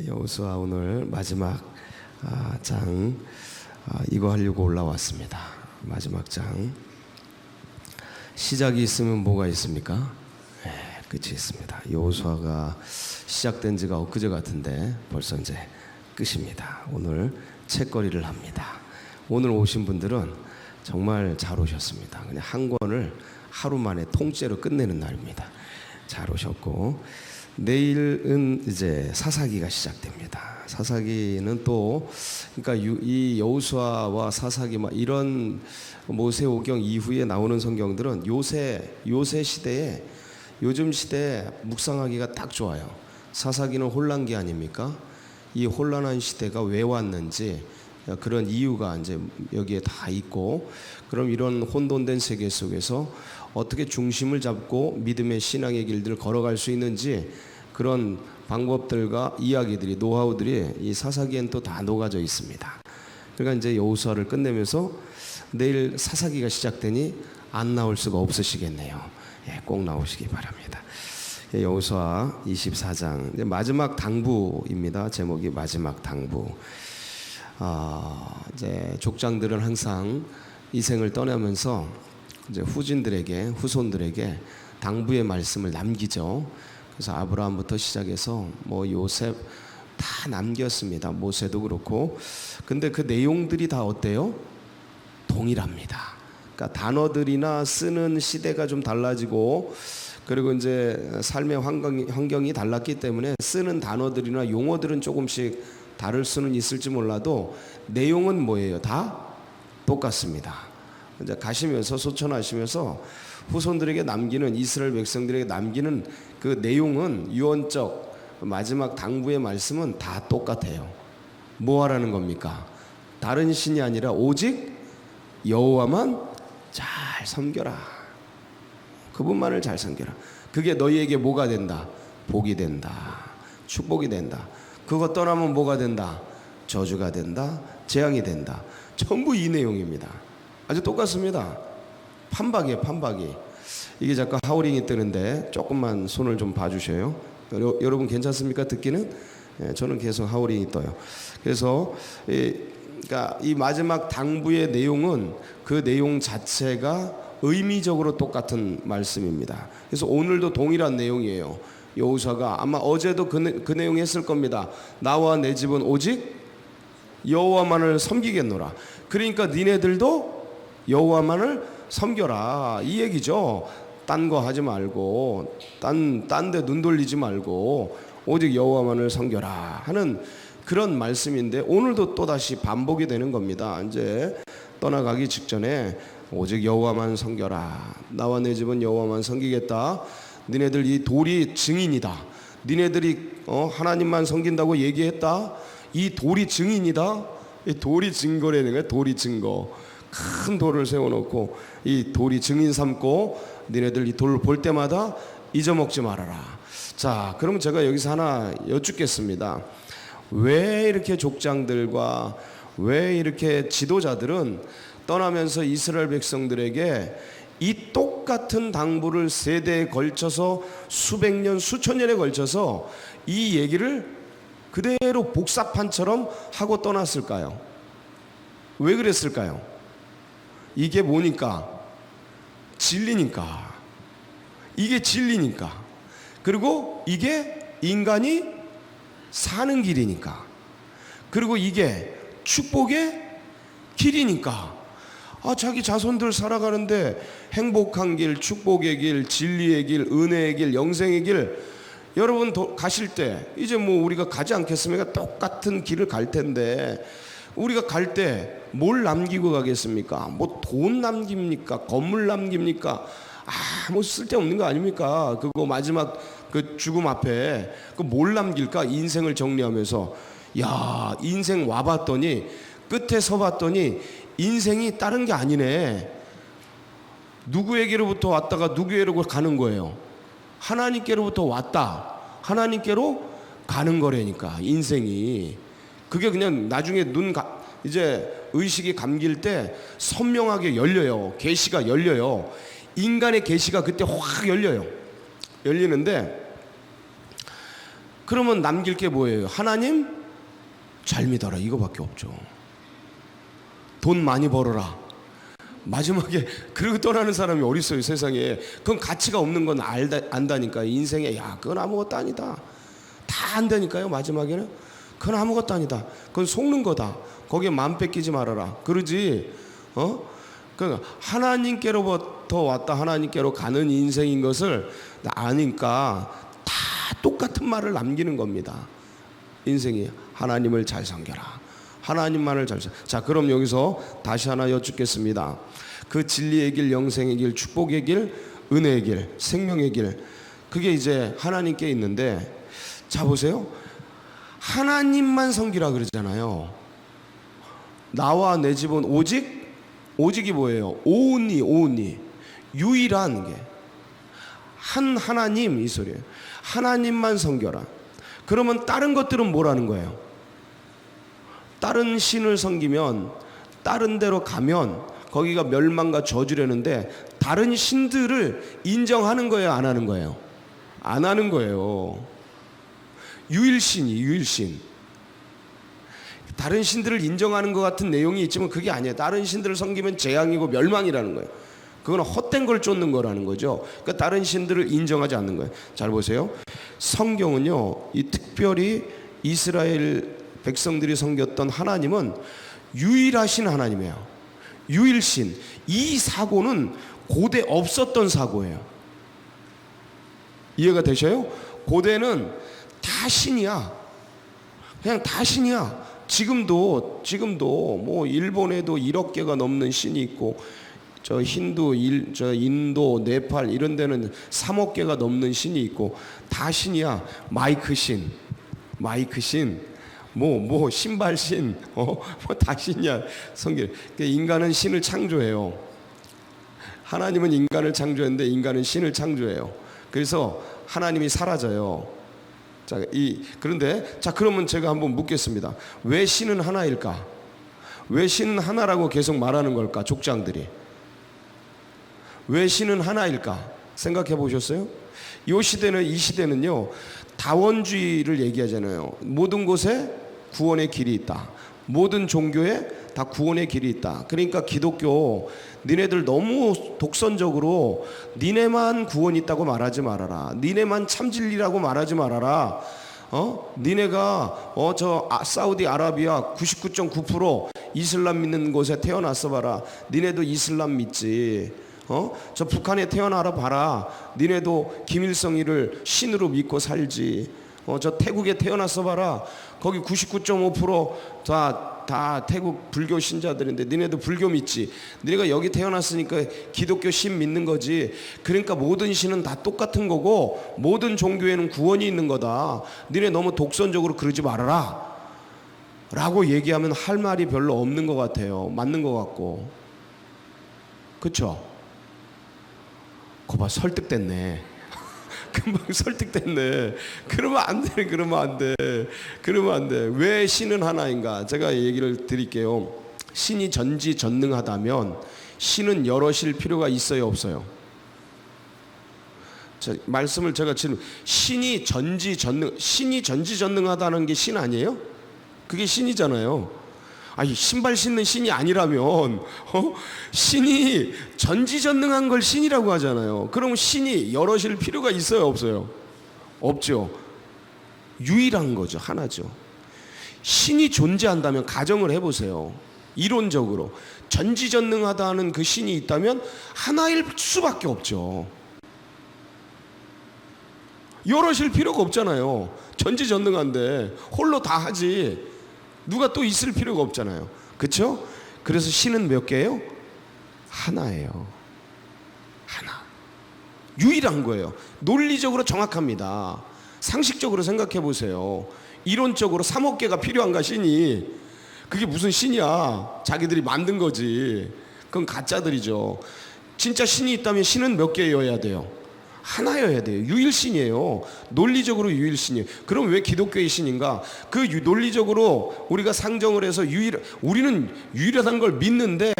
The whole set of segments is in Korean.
여호수아 오늘 마지막 장 이거 하려고 올라왔습니다. 마지막 장 시작이 있으면 뭐가 있습니까? 끝이 있습니다. 여호수아가 시작된 지가 엊그제 같은데 벌써 이제 끝입니다. 오늘 책거리를 합니다. 오늘 오신 분들은 정말 잘 오셨습니다. 그냥 한 권을 하루 만에 통째로 끝내는 날입니다. 잘 오셨고, 내일은 이제 사사기가 시작됩니다. 사사기는 또 그러니까 이 여호수아와 사사기 막 이런 모세오경 이후에 나오는 성경들은 요새 시대에 요즘 시대에 묵상하기가 딱 좋아요. 사사기는 혼란기 아닙니까? 이 혼란한 시대가 왜 왔는지 그런 이유가 이제 여기에 다 있고, 그럼 이런 혼돈된 세계 속에서 어떻게 중심을 잡고 믿음의 신앙의 길들을 걸어갈 수 있는지 그런 방법들과 이야기들이, 노하우들이 이 사사기엔 또 다 녹아져 있습니다. 그러니까 이제 여호수아를 끝내면서 내일 사사기가 시작되니 안 나올 수가 없으시겠네요. 꼭 나오시기 바랍니다. 여호수아 24장 마지막 당부입니다. 제목이 마지막 당부. 이제 족장들은 항상 이 생을 떠나면서 이제 후손들에게 당부의 말씀을 남기죠. 그래서 아브라함부터 시작해서 요셉 다 남겼습니다. 모세도 그렇고. 근데 그 내용들이 다 어때요? 동일합니다. 그러니까 단어들이나 쓰는 시대가 좀 달라지고, 그리고 이제 삶의 환경이 달랐기 때문에 쓰는 단어들이나 용어들은 조금씩 다를 수는 있을지 몰라도 내용은 뭐예요? 다 똑같습니다. 이제 가시면서 소천하시면서 후손들에게 남기는, 이스라엘 백성들에게 남기는 그 내용은, 유언적 마지막 당부의 말씀은 다 똑같아요. 뭐 하라는 겁니까? 다른 신이 아니라 오직 여호와만 잘 섬겨라. 그분만을 잘 섬겨라. 그게 너희에게 뭐가 된다? 복이 된다. 축복이 된다. 그거 떠나면 뭐가 된다? 저주가 된다. 재앙이 된다. 전부 이 내용입니다. 아주 똑같습니다. 판박이에요, 판박이. 이게 자꾸 하우링이 뜨는데 조금만 손을 좀 봐주셔요. 여러분 괜찮습니까? 듣기는? 저는 계속 하우링이 떠요. 그래서 그러니까 이 마지막 당부의 내용은 그 내용 자체가 의미적으로 똑같은 말씀입니다. 그래서 오늘도 동일한 내용이에요. 여호수아가 아마 어제도 그 내용 했을 겁니다. 나와 내 집은 오직 여호와만을 섬기겠노라. 그러니까 니네들도 여호와만을 섬겨라, 이 얘기죠. 딴 거 하지 말고, 딴 데 눈 돌리지 말고 오직 여호와만을 섬겨라 하는 그런 말씀인데, 오늘도 또다시 반복이 되는 겁니다. 이제 떠나가기 직전에 오직 여호와만 섬겨라. 나와 내 집은 여호와만 섬기겠다. 니네들 이 돌이 증인이다. 니네들이 하나님만 섬긴다고 얘기했다. 이 돌이 증인이다. 이 돌이 증거라는 거예요. 돌이 증거. 큰 돌을 세워놓고 이 돌이 증인 삼고 니네들 이 돌을 볼 때마다 잊어먹지 말아라. 자, 그럼 제가 여기서 하나 여쭙겠습니다. 왜 이렇게 족장들과 왜 이렇게 지도자들은 떠나면서 이스라엘 백성들에게 이 똑같은 당부를 세대에 걸쳐서 수백 년, 수천 년에 걸쳐서 이 얘기를 그대로 복사판처럼 하고 떠났을까요? 왜 그랬을까요? 이게 뭐니까? 진리니까. 이게 진리니까. 그리고 이게 인간이 사는 길이니까. 그리고 이게 축복의 길이니까. 자기 자손들 살아가는데 행복한 길, 축복의 길, 진리의 길, 은혜의 길, 영생의 길, 여러분 가실 때 이제 우리가 가지 않겠습니까? 똑같은 길을 갈 텐데 우리가 갈 때 뭘 남기고 가겠습니까? 돈 남깁니까? 건물 남깁니까? 쓸데없는 거 아닙니까? 그거 마지막 그 죽음 앞에 뭘 남길까? 인생을 정리하면서, 야, 인생 와봤더니, 끝에 서봤더니 인생이 다른 게 아니네. 누구에게로부터 왔다가 누구에게로 가는 거예요. 하나님께로부터 왔다, 하나님께로 가는 거라니까, 인생이. 그게 그냥 나중에 이제 의식이 감길 때 선명하게 열려요. 계시가 열려요. 인간의 계시가 그때 확 열려요. 열리는데 그러면 남길 게 뭐예요? 하나님 잘 믿어라, 이거밖에 없죠. 돈 많이 벌어라. 마지막에 그러고 떠나는 사람이 어디 있어요, 세상에. 그건 가치가 없는 건 안다니까. 인생에 야, 그건 아무것도 아니다. 다 안다니까요. 마지막에는 그건 아무것도 아니다. 그건 속는 거다. 거기에 마음 뺏기지 말아라. 그러지. 그러니까 하나님께로부터 왔다 하나님께로 가는 인생인 것을 아니까 다 똑같은 말을 남기는 겁니다. 인생이 하나님을 잘 섬겨라. 하나님만을 잘 섬겨. 자, 그럼 여기서 다시 하나 여쭙겠습니다. 그 진리의 길, 영생의 길, 축복의 길, 은혜의 길, 생명의 길, 그게 이제 하나님께 있는데, 자 보세요. 하나님만 섬기라 그러잖아요. 나와 내 집은 오직이 뭐예요? only 유일한 게 한 하나님, 이 소리예요. 하나님만 섬겨라. 그러면 다른 것들은 뭐라는 거예요? 다른 신을 섬기면, 다른 데로 가면 거기가 멸망과 저주라는데, 다른 신들을 인정하는 거예요, 안 하는 거예요? 안 하는 거예요. 유일신. 다른 신들을 인정하는 것 같은 내용이 있지만 그게 아니에요. 다른 신들을 섬기면 재앙이고 멸망이라는 거예요. 그건 헛된 걸 쫓는 거라는 거죠. 그러니까 다른 신들을 인정하지 않는 거예요. 잘 보세요. 성경은요, 이 특별히 이스라엘 백성들이 섬겼던 하나님은 유일하신 하나님이에요. 유일신. 이 사고는 고대 없었던 사고예요. 이해가 되셔요? 고대는 다 신이야. 그냥 다 신이야. 지금도 뭐 일본에도 1억 개가 넘는 신이 있고, 저 인도, 네팔 이런 데는 3억 개가 넘는 신이 있고, 다 신이야. 마이크 신, 뭐 신발 신, 뭐 다 신이야. 성경. 인간은 신을 창조해요. 하나님은 인간을 창조했는데 인간은 신을 창조해요. 그래서 하나님이 사라져요. 그런데 그러면 제가 한번 묻겠습니다. 왜 신은 하나일까? 왜 신은 하나라고 계속 말하는 걸까? 족장들이. 왜 신은 하나일까? 생각해 보셨어요? 이 시대는요, 다원주의를 얘기하잖아요. 모든 곳에 구원의 길이 있다. 모든 종교에 다 구원의 길이 있다. 그러니까 기독교, 니네들 너무 독선적으로 니네만 구원이 있다고 말하지 말아라. 니네만 참진리라고 말하지 말아라. 니네가 사우디아라비아 99.9% 이슬람 믿는 곳에 태어났어 봐라. 니네도 이슬람 믿지. 저 북한에 태어나라 봐라. 니네도 김일성이를 신으로 믿고 살지. 저 태국에 태어났어 봐라. 거기 99.5% 다 태국 불교 신자들인데 니네도 불교 믿지. 니네가 여기 태어났으니까 기독교 신 믿는 거지. 그러니까 모든 신은 다 똑같은 거고 모든 종교에는 구원이 있는 거다. 니네 너무 독선적으로 그러지 말아라 라고 얘기하면 할 말이 별로 없는 것 같아요. 맞는 것 같고. 그쵸? 거봐, 설득됐네. 금방 설득됐네. 그러면 안 돼. 왜 신은 하나인가? 제가 얘기를 드릴게요. 신이 전지전능하다면 신은 여럿일 필요가 있어요, 없어요? 말씀을 제가 지금 신이 전지전능하다는 게 신 아니에요? 그게 신이잖아요. 아니, 신발 신는 신이 아니라면 신이 전지전능한 걸 신이라고 하잖아요. 그럼 신이 여럿일 필요가 있어요, 없어요? 없죠. 유일한 거죠. 하나죠. 신이 존재한다면 가정을 해보세요. 이론적으로 전지전능하다는 그 신이 있다면 하나일 수밖에 없죠. 여럿일 필요가 없잖아요. 전지전능한데 홀로 다 하지. 누가 또 있을 필요가 없잖아요. 그렇죠? 그래서 신은 몇 개예요? 하나예요. 하나. 유일한 거예요. 논리적으로 정확합니다. 상식적으로 생각해 보세요. 이론적으로 3억 개가 필요한가, 신이? 그게 무슨 신이야? 자기들이 만든 거지. 그건 가짜들이죠. 진짜 신이 있다면 신은 몇 개여야 돼요? 하나여야 돼요. 유일신이에요. 논리적으로 유일신이에요. 그럼 왜 기독교의 신인가? 논리적으로 우리가 상정을 해서 우리는 유일하다는 걸 믿는데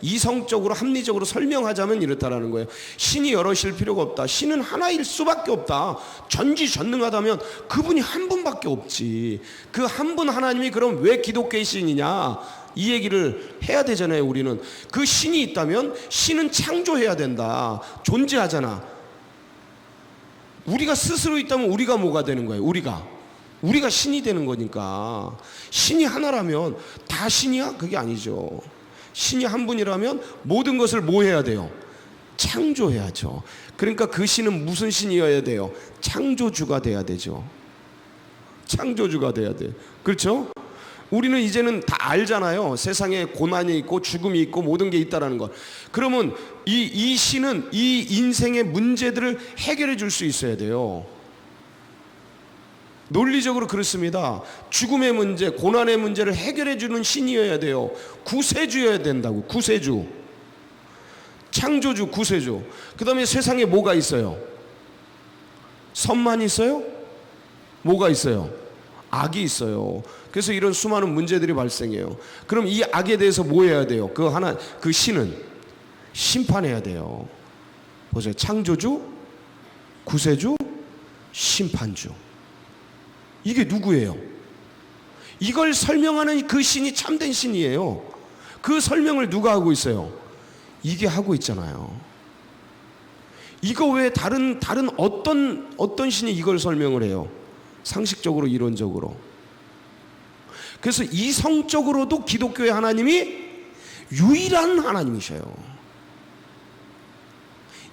이성적으로 합리적으로 설명하자면 이렇다라는 거예요. 신이 여럿일 필요가 없다. 신은 하나일 수밖에 없다. 전지전능하다면 그분이 한 분밖에 없지. 그 한 분 하나님이 그럼 왜 기독교의 신이냐? 이 얘기를 해야 되잖아요. 우리는 그 신이 있다면 신은 창조해야 된다. 존재하잖아. 우리가 스스로 있다면 우리가 뭐가 되는 거예요? 우리가 신이 되는 거니까. 신이 하나라면 다 신이야? 그게 아니죠. 신이 한 분이라면 모든 것을 뭐 해야 돼요? 창조해야죠. 그러니까 그 신은 무슨 신이어야 돼요? 창조주가 돼야 되죠. 창조주가 돼야 돼. 그렇죠? 우리는 이제는 다 알잖아요. 세상에 고난이 있고 죽음이 있고 모든 게 있다라는 것. 그러면 이 신은 이 인생의 문제들을 해결해 줄 수 있어야 돼요. 논리적으로 그렇습니다. 죽음의 문제, 고난의 문제를 해결해 주는 신이어야 돼요. 구세주여야 된다고. 구세주. 창조주, 구세주. 그 다음에 세상에 뭐가 있어요? 선만 있어요? 뭐가 있어요? 악이 있어요. 그래서 이런 수많은 문제들이 발생해요. 그럼 이 악에 대해서 뭐 해야 돼요? 그 신은 심판해야 돼요. 보세요. 창조주, 구세주, 심판주. 이게 누구예요? 이걸 설명하는 그 신이 참된 신이에요. 그 설명을 누가 하고 있어요? 이게 하고 있잖아요. 이거 왜 다른 어떤 신이 이걸 설명을 해요? 상식적으로, 이론적으로. 그래서 이성적으로도 기독교의 하나님이 유일한 하나님이셔요.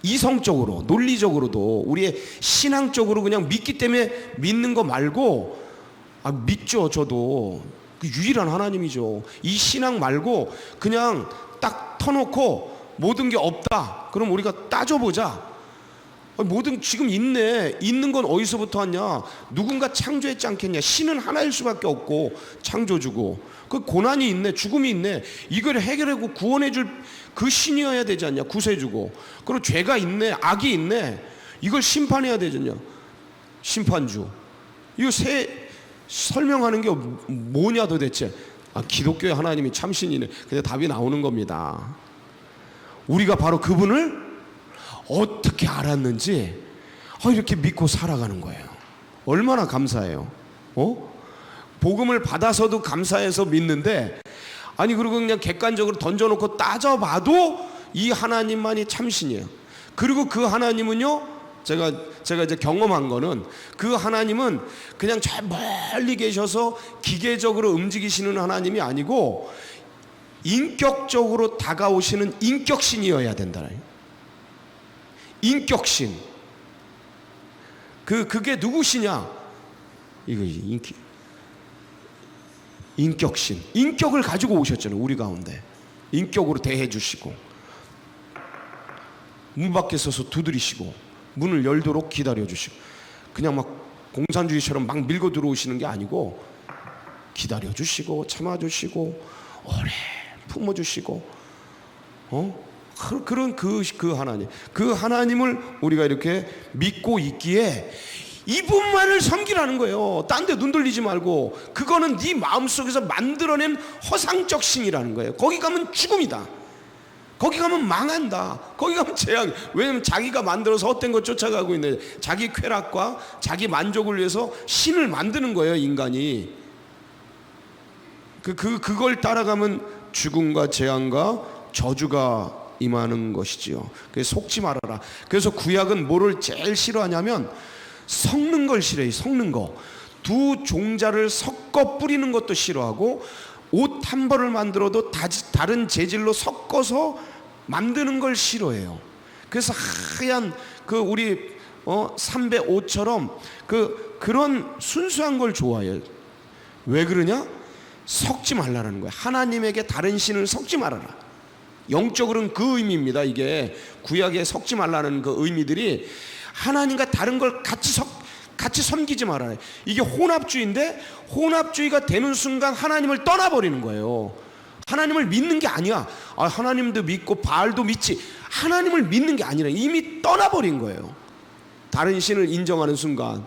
이성적으로, 논리적으로도, 우리의 신앙적으로 그냥 믿기 때문에 믿는 거 말고, 믿죠. 저도 유일한 하나님이죠. 이 신앙 말고 그냥 딱 터놓고 모든 게 없다. 그럼 우리가 따져보자. 모든 지금 있는 건 어디서부터 왔냐? 누군가 창조했지 않겠냐? 신은 하나일 수밖에 없고 창조주고, 그 고난이 있네, 죽음이 있네, 이걸 해결하고 구원해줄 그 신이어야 되지 않냐? 구세주고. 그리고 죄가 있네, 악이 있네, 이걸 심판해야 되지 않냐? 심판주. 이거 설명하는 게 뭐냐 도대체? 기독교의 하나님이 참신이네. 근데 답이 나오는 겁니다. 우리가 바로 그분을 어떻게 알았는지 이렇게 믿고 살아가는 거예요. 얼마나 감사해요. 복음을 받아서도 감사해서 믿는데, 그리고 그냥 객관적으로 던져놓고 따져봐도 이 하나님만이 참신이에요. 그리고 그 하나님은요, 제가 이제 경험한 거는, 그 하나님은 그냥 저 멀리 계셔서 기계적으로 움직이시는 하나님이 아니고 인격적으로 다가오시는 인격신이어야 된다. 인격신. 그게 누구시냐? 이거 인격신. 인격을 가지고 오셨잖아요. 우리 가운데 인격으로 대해 주시고, 문 밖에 서서 두드리시고 문을 열도록 기다려 주시고, 그냥 막 공산주의처럼 막 밀고 들어오시는 게 아니고 기다려 주시고 참아 주시고 오래 품어 주시고, 그런 그 하나님, 그 하나님을 우리가 이렇게 믿고 있기에 이분만을 섬기라는 거예요. 딴 데 눈 돌리지 말고. 그거는 네 마음속에서 만들어낸 허상적 신이라는 거예요. 거기 가면 죽음이다. 거기 가면 망한다. 거기 가면 재앙. 왜냐면 자기가 만들어서 헛된 것 쫓아가고 있는, 자기 쾌락과 자기 만족을 위해서 신을 만드는 거예요, 인간이. 그걸 따라가면 죽음과 재앙과 저주가 임하는 것이지요. 그래서 속지 말아라. 그래서 구약은 뭐를 제일 싫어하냐면 섞는 걸 싫어해요. 섞는 거. 두 종자를 섞어 뿌리는 것도 싫어하고, 옷 한 벌을 만들어도 다른 재질로 섞어서 만드는 걸 싫어해요. 그래서 하얀 우리 삼배 옷처럼 그런 순수한 걸 좋아해요. 왜 그러냐? 섞지 말라는 거예요. 하나님에게 다른 신을 섞지 말아라. 영적으로는 그 의미입니다. 이게 구약에 섞지 말라는 그 의미들이 하나님과 다른 걸 같이 섬기지 말아요. 이게 혼합주의인데, 혼합주의가 되는 순간 하나님을 떠나버리는 거예요. 하나님을 믿는 게 아니야. 하나님도 믿고 바알도 믿지. 하나님을 믿는 게 아니라 이미 떠나버린 거예요. 다른 신을 인정하는 순간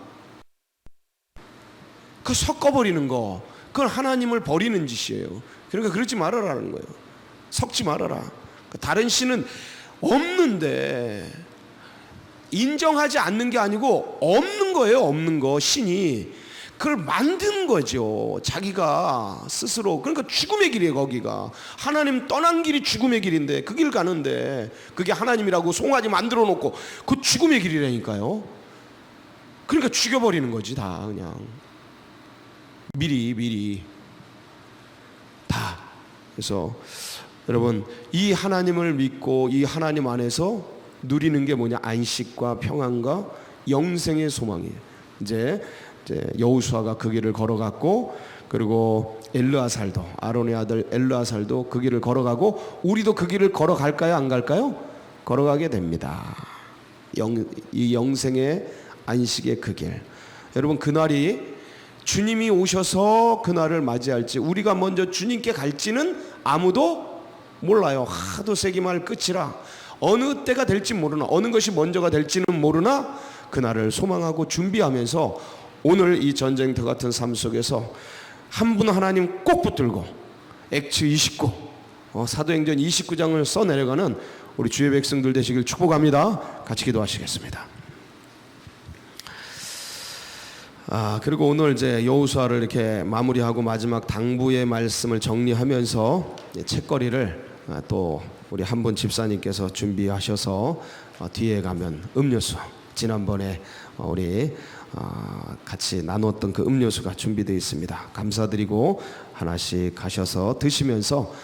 그 섞어버리는 거, 그건 하나님을 버리는 짓이에요. 그러니까 그러지 말아라는 거예요. 섞지 말아라. 다른 신은 없는데, 인정하지 않는 게 아니고 없는 거예요. 없는 거. 신이 그걸 만든 거죠, 자기가 스스로. 그러니까 죽음의 길이에요. 거기가 하나님 떠난 길이 죽음의 길인데, 그 길 가는데 그게 하나님이라고 송아지 만들어 놓고 그 죽음의 길이라니까요. 그러니까 죽여버리는 거지, 다. 그냥 미리 다. 그래서 여러분, 이 하나님을 믿고 이 하나님 안에서 누리는 게 뭐냐? 안식과 평안과 영생의 소망이에요. 이제 여호수아가 그 길을 걸어갔고, 그리고 엘르아살도, 아론의 아들 엘르아살도 그 길을 걸어가고, 우리도 그 길을 걸어갈까요? 안 갈까요? 걸어가게 됩니다. 이 영생의 안식의 그 길. 여러분, 그날이 주님이 오셔서 그날을 맞이할지, 우리가 먼저 주님께 갈지는 아무도 몰라요. 하도 세기말 끝이라 어느 때가 될지 모르나, 어느 것이 먼저가 될지는 모르나 그날을 소망하고 준비하면서 오늘 이 전쟁터 같은 삶 속에서 한 분 하나님 꼭 붙들고 액츠 29, 사도행전 29장을 써내려가는 우리 주의 백성들 되시길 축복합니다. 같이 기도하시겠습니다. 그리고 오늘 이제 여호수아를 이렇게 마무리하고 마지막 당부의 말씀을 정리하면서 책거리를 또 우리 한 분 집사님께서 준비하셔서 뒤에 가면 음료수, 지난번에 우리 같이 나눴던 그 음료수가 준비되어 있습니다. 감사드리고 하나씩 가셔서 드시면서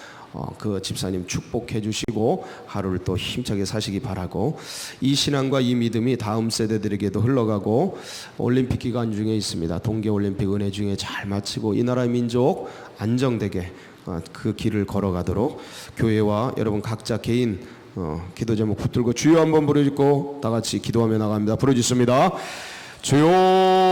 그 집사님 축복해 주시고 하루를 또 힘차게 사시기 바라고, 이 신앙과 이 믿음이 다음 세대들에게도 흘러가고 올림픽 기간 중에 있습니다. 동계올림픽 은혜 중에 잘 마치고 이 나라의 민족 안정되게 그 길을 걸어가도록 교회와 여러분 각자 개인 기도 제목 붙들고 주여 한번 부르짖고 다 같이 기도하며 나갑니다. 부르짖습니다. 주여